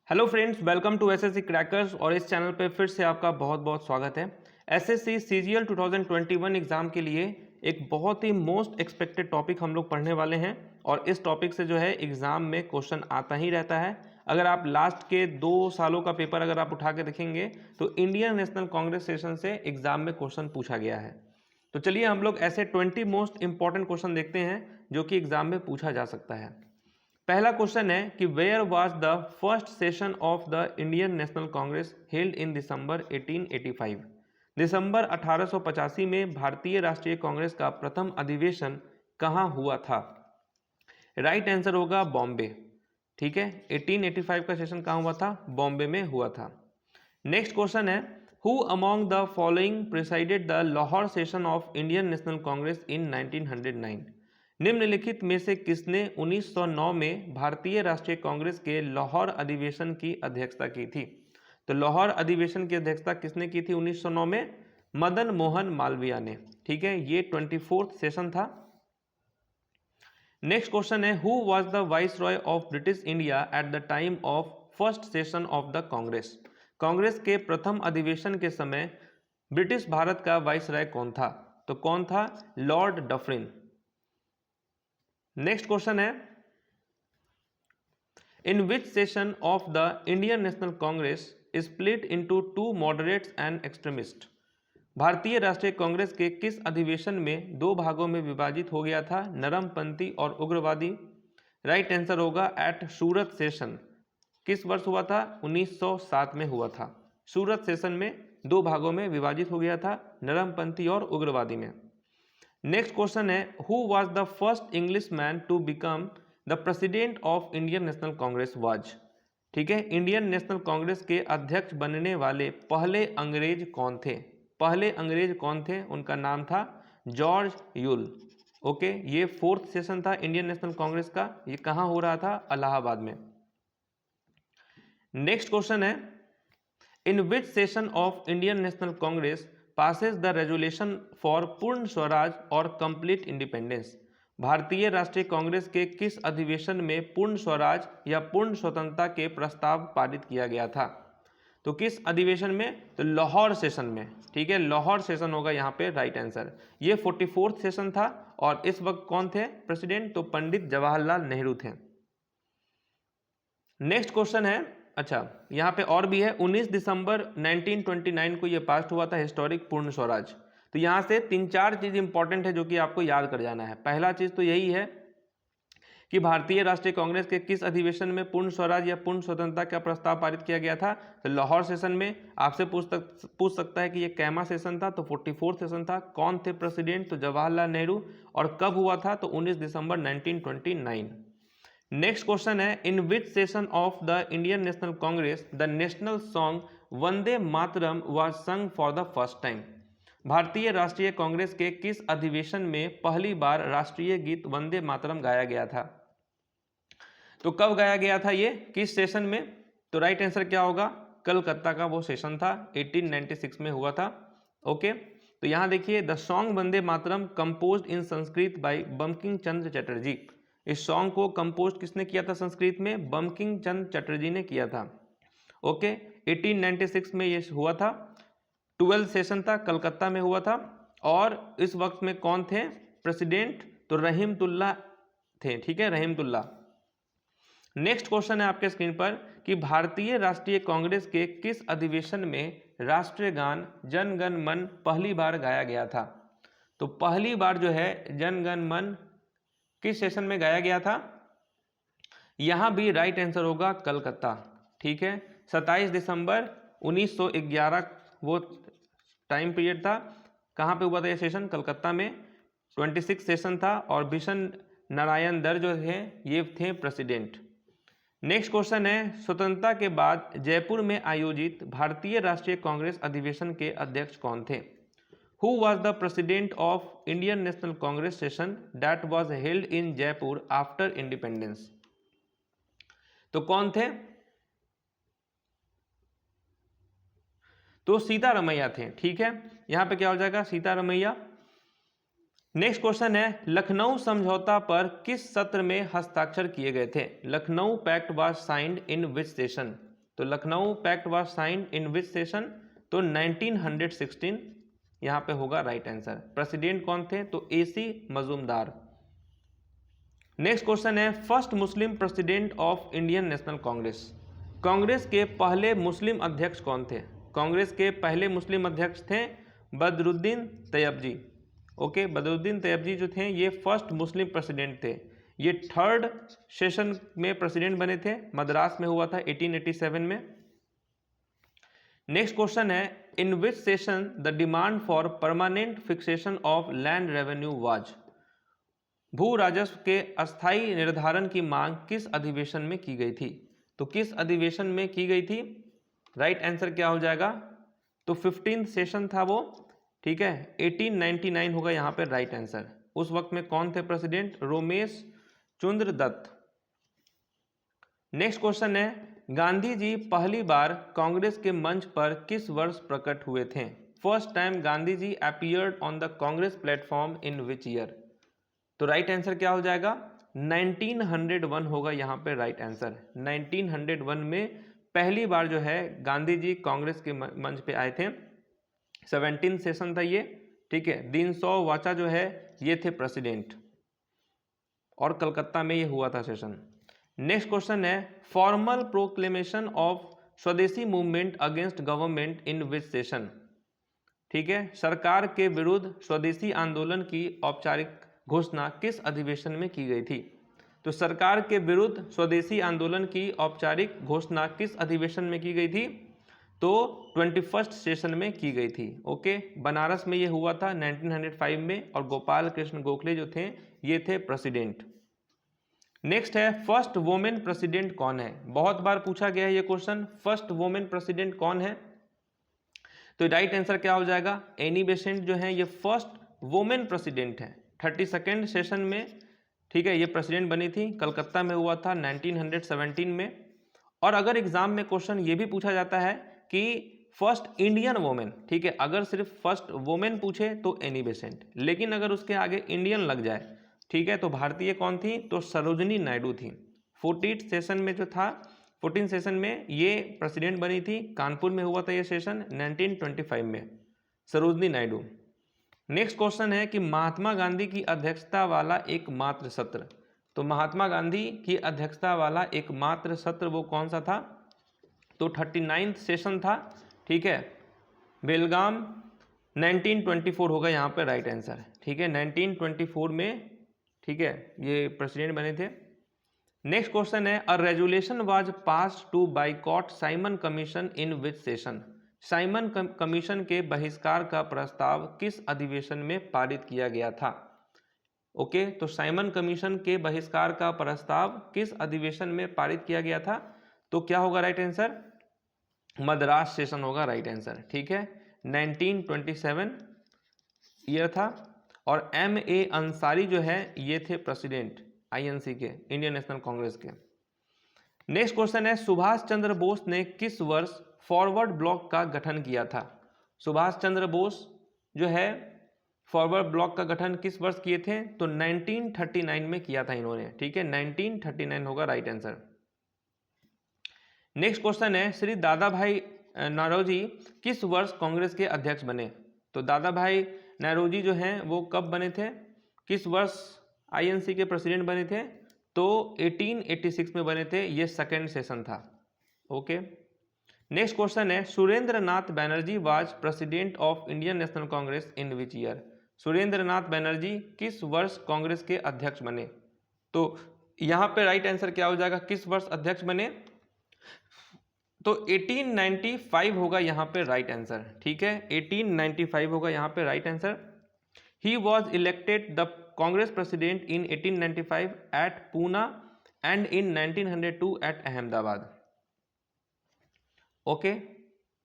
Hello friends, welcome to SSC crackers. और इस channel पे फिर से आपका बहुत बहुत स्वागत है। एसएससी सीजीएल 2021 एग्जाम के लिए एक बहुत ही मोस्ट एक्सपेक्टेड टॉपिक हम लोग पढ़ने वाले हैं और इस टॉपिक से जो है एग्जाम में क्वेश्चन आता ही रहता है। अगर आप लास्ट के 2 सालों का पेपर अगर आप उठा के देखेंगे तो इंडियन नेशनल कांग्रेस सेशन से एग्जाम में क्वेश्चन पूछा गया है। तो चलिए हम लोग ऐसे 20 मोस्ट इंपॉर्टेंट क्वेश्चन देखते हैं जो कि एग्जाम में पूछा जा सकता है। पहला क्वेश्चन है कि where was the first session of the Indian National Congress held in December 1885। दिसंबर 1885 में भारतीय राष्ट्रीय कांग्रेस का प्रथम अधिवेशन कहाँ हुआ था? राइट आंसर होगा बॉम्बे। ठीक है, 1885 का सेशन कहाँ हुआ था? बॉम्बे में हुआ था। नेक्स्ट क्वेश्चन है who among the following presided the Lahore session of Indian National Congress in 1909। निम्नलिखित में से किसने 1909 में भारतीय राष्ट्रीय कांग्रेस के लाहौर अधिवेशन की अध्यक्षता की थी? तो लाहौर अधिवेशन की अध्यक्षता किसने की थी 1909 में? मदन मोहन मालवीय ने। ठीक है, ये 24th सेशन था। नेक्स्ट क्वेश्चन है who was the vice Roy of British India at the time of first session of the Congress. Congress के प्रथम अधिवेशन के समय ब्रिटिश भारत का वाइस रॉय कौन था? तो कौन था? Lord Dufferin. नेक्स्ट क्वेश्चन है in which session of the Indian National Congress split into two moderates and extremist. भारतीय राष्ट्रीय कांग्रेस के किस अधिवेशन में दो भागों में विभाजित हो गया था, नरमपंथी और उग्रवादी? राइट आंसर होगा एट सूरत सेशन। किस वर्ष हुआ था? 1907 में हुआ था। सूरत सेशन में दो भागों में विभाजित हो गया था, नरमपंथी और उग्रवादी में। नेक्स्ट क्वेश्चन है who was the first English man to become the president of Indian National Congress was. ठीक है, इंडियन नेशनल कांग्रेस के अध्यक्ष बनने वाले पहले अंग्रेज कौन थे? पहले अंग्रेज कौन थे? उनका नाम था जॉर्ज यूल। ओके, ये 4th सेशन था इंडियन नेशनल कांग्रेस का। ये कहाँ हो रहा था? इलाहाबाद में। नेक्स्ट क्वेश्चन है in which session of Indian National Congress passes the resolution for Purna Swaraj और कंप्लीट इंडिपेंडेंस। भारतीय राष्ट्रीय कांग्रेस के किस अधिवेशन में पूर्ण स्वराज या पूर्ण स्वतंत्रता के प्रस्ताव पारित किया गया था? तो किस अधिवेशन में? तो लाहौर सेशन में। ठीक है, लाहौर सेशन होगा यहाँ पे राइट आंसर। ये 44th सेशन था और इस वक्त कौन थे प्रेसिडेंट? तो पंडित जवाहरलाल नेहरू थे। नेक्स्ट क्वेश्चन है, अच्छा यहाँ पे और भी है, 19 दिसंबर 1929 को ये पास हुआ था हिस्टोरिक पूर्ण स्वराज। तो यहाँ से 3-4 चीज इंपॉर्टेंट है जो कि आपको याद कर जाना है। पहला चीज तो यही है कि भारतीय राष्ट्रीय कांग्रेस के किस अधिवेशन में पूर्ण स्वराज या पूर्ण स्वतंत्रता का प्रस्ताव पारित किया गया था? तो लाहौर सेशन में। आपसे पूछ सकता है कि ये कैमा सेशन था? तो 44th सेशन था। कौन थे प्रेसिडेंट? तो जवाहरलाल नेहरू। और कब हुआ था? तो 19 दिसंबर 1929। नेक्स्ट क्वेश्चन है in which session of the Indian National Congress the national song Vande Mataram was sung for the first time. भारतीय राष्ट्रीय कांग्रेस के किस अधिवेशन में पहली बार राष्ट्रीय गीत वंदे मातरम गाया गया था? तो कब गाया गया था ये? किस सेशन में? तो राइट आंसर क्या होगा? कलकत्ता का वो सेशन था, 1896 में हुआ था। ओके, तो यहां देखिए the song Vande Mataram composed in Sanskrit by Bankim Chandra Chatterjee. इस सॉन्ग को कंपोज किसने किया था संस्कृत में? बंकिम चंद्र चटर्जी ने किया था। ओके, 1896 में ये हुआ था। 12th सेशन था, कलकत्ता में हुआ था। और इस वक्त में कौन थे प्रेसिडेंट? तो रहीमतुल्ला थे। ठीक है, रहीमतुल्ला। नेक्स्ट क्वेश्चन है आपके स्क्रीन पर कि भारतीय राष्ट्रीय कांग्रेस के किस अधिवेशन में राष्ट्रीय गान जन गण मन पहली बार गाया गया था? तो पहली बार जो है जन गण मन किस सेशन में गाया गया था? यहां भी राइट आंसर होगा कलकत्ता। ठीक है, 27 दिसंबर 1911 वो टाइम पीरियड था। कहां पे हुआ था ये सेशन? कलकत्ता में। 26 सेशन था और भीषण नारायण दर जो थे ये थे प्रेसिडेंट। नेक्स्ट क्वेश्चन है स्वतंत्रता के बाद जयपुर में आयोजित भारतीय राष्ट्रीय कांग्रेस अधिवेशन के अध्यक्ष कौन थे? Who was the president of Indian National Congress session that was held in Jaipur after independence? तो कौन थे? तो सीतारमैया थे। ठीक है, यहां पे क्या हो जाएगा? सीतारमैया। नेक्स्ट क्वेश्चन है लखनऊ समझौता पर किस सत्र में हस्ताक्षर किए गए थे? Lucknow pact was signed in which session? तो Lucknow pact was signed in which session, तो 1916 यहाँ पे होगा राइट आंसर। प्रेसिडेंट कौन थे, तो AC मजूमदार। नेक्स्ट क्वेश्चन है first Muslim president of Indian National Congress. Congress के पहले मुस्लिम अध्यक्ष कौन थे? कांग्रेस के पहले मुस्लिम अध्यक्ष थे बदरुद्दीन तैयबजी। ओके, बदरुद्दीन तैयबजी जो थे ये फर्स्ट मुस्लिम प्रेसिडेंट थे। ये थर्ड सेशन में प्रेसिडेंट बने थे, मद्रास में हुआ था 1887 में। नेक्स्ट क्वेश्चन है in which session the demand for permanent fixation of land revenue was. भू राजस्व के अस्थायी निर्धारण की मांग किस अधिवेशन में की गई थी? तो किस अधिवेशन में की गई थी? राइट आंसर क्या हो जाएगा, तो 15th सेशन था वो, ठीक है, 1899 होगा यहाँ पे राइट आंसर। उस वक्त में कौन थे प्रेसिडेंट? रोमेश चंद्र दत्त। नेक्स्ट क्वेश्चन है गांधी जी पहली बार कांग्रेस के मंच पर किस वर्ष प्रकट हुए थे? First time Gandhi ji appeared on the Congress platform in which year? तो राइट आंसर क्या हो जाएगा, 1901 होगा यहाँ पे राइट आंसर। 1901 में पहली बार जो है गांधी जी कांग्रेस के मंच पे आए थे। 17 सेशन था ये, ठीक है। दीनसौ वाचा जो है ये थे प्रेसिडेंट, और कलकत्ता में ये हुआ था सेशन। नेक्स्ट क्वेश्चन है फॉर्मल प्रोक्लेमेशन ऑफ स्वदेशी movement against government in which session? ठीक है, सरकार के विरुद्ध स्वदेशी आंदोलन की औपचारिक घोषणा किस अधिवेशन में की गई थी? तो सरकार के विरुद्ध स्वदेशी आंदोलन की औपचारिक घोषणा किस अधिवेशन में की गई थी? तो 21st सेशन में की गई थी। ओके, बनारस में ये हुआ था 1905 में, और गोपाल कृष्ण गोखले जो थे ये थे प्रेसिडेंट। नेक्स्ट है फर्स्ट वुमेन प्रेसिडेंट कौन है? बहुत बार पूछा गया है ये क्वेश्चन, फर्स्ट वुमेन प्रेसिडेंट कौन है? तो राइट आंसर क्या हो जाएगा, एनी बेसेंट जो है ये फर्स्ट वुमेन प्रेसिडेंट है। 32nd सेशन में, ठीक है, ये प्रेसिडेंट बनी थी, कलकत्ता में हुआ था 1917 में। और अगर एग्जाम में क्वेश्चन ये भी पूछा जाता है कि फर्स्ट इंडियन वुमेन, ठीक है, अगर सिर्फ फर्स्ट वुमेन पूछे तो एनी बेसेंट, लेकिन अगर उसके आगे इंडियन लग जाए, ठीक है, तो भारतीय कौन थी? तो सरोजनी नायडू थी। 14th सेशन में जो था, 14 सेशन में ये प्रेसिडेंट बनी थी, कानपुर में हुआ था ये सेशन 1925 में, सरोजनी नायडू। नेक्स्ट क्वेश्चन है कि महात्मा गांधी की अध्यक्षता वाला एकमात्र सत्र, तो महात्मा गांधी की अध्यक्षता वाला एकमात्र सत्र वो कौन सा था? तो 39th सेशन था, ठीक है, बेलगाम 1924 होगा यहाँ पे राइट आंसर, ठीक है, 1924 में, ठीक है, ये प्रेसिडेंट बने थे। नेक्स्ट क्वेश्चन है a resolution was passed to boycott Simon Commission in which session? Simon Commission के बहिष्कार का प्रस्ताव किस अधिवेशन में पारित किया गया था? ओके, तो साइमन कमीशन के बहिष्कार का प्रस्ताव किस अधिवेशन में पारित किया गया था? तो क्या होगा राइट आंसर, मद्रास सेशन होगा राइट आंसर, ठीक है, 1927 ईयर था। और MA अंसारी जो है ये थे प्रेसिडेंट INC के, इंडियन नेशनल कांग्रेस के। नेक्स्ट क्वेश्चन है सुभाष चंद्र बोस ने किस वर्ष फॉरवर्ड ब्लॉक का गठन किया था? सुभाष चंद्र बोस जो है फॉरवर्ड ब्लॉक का गठन किस वर्ष किए थे? तो 1939 में किया था इन्होंने, ठीक है, 1939 होगा राइट आंसर। नेक्स्ट क्वेश्चन है श्री दादा भाई नौरोजी किस वर्ष कांग्रेस के अध्यक्ष बने? तो दादा भाई नौरोजी जो हैं वो कब बने थे, किस वर्ष INC के प्रेसिडेंट बने थे? तो 1886 में बने थे, ये सेकेंड सेशन था। ओके, नेक्स्ट क्वेश्चन है Surendra Nath Banerjee was president of Indian National Congress in which year? Surendra Nath Banerjee किस वर्ष कांग्रेस के अध्यक्ष बने? तो यहाँ पे राइट आंसर क्या हो जाएगा, किस वर्ष अध्यक्ष बने? तो 1895 होगा यहाँ पे राइट आंसर, ठीक है, 1895 होगा यहाँ पे right answer. He was elected the Congress president in 1895 at Poona and in 1902 at Ahmedabad. Okay,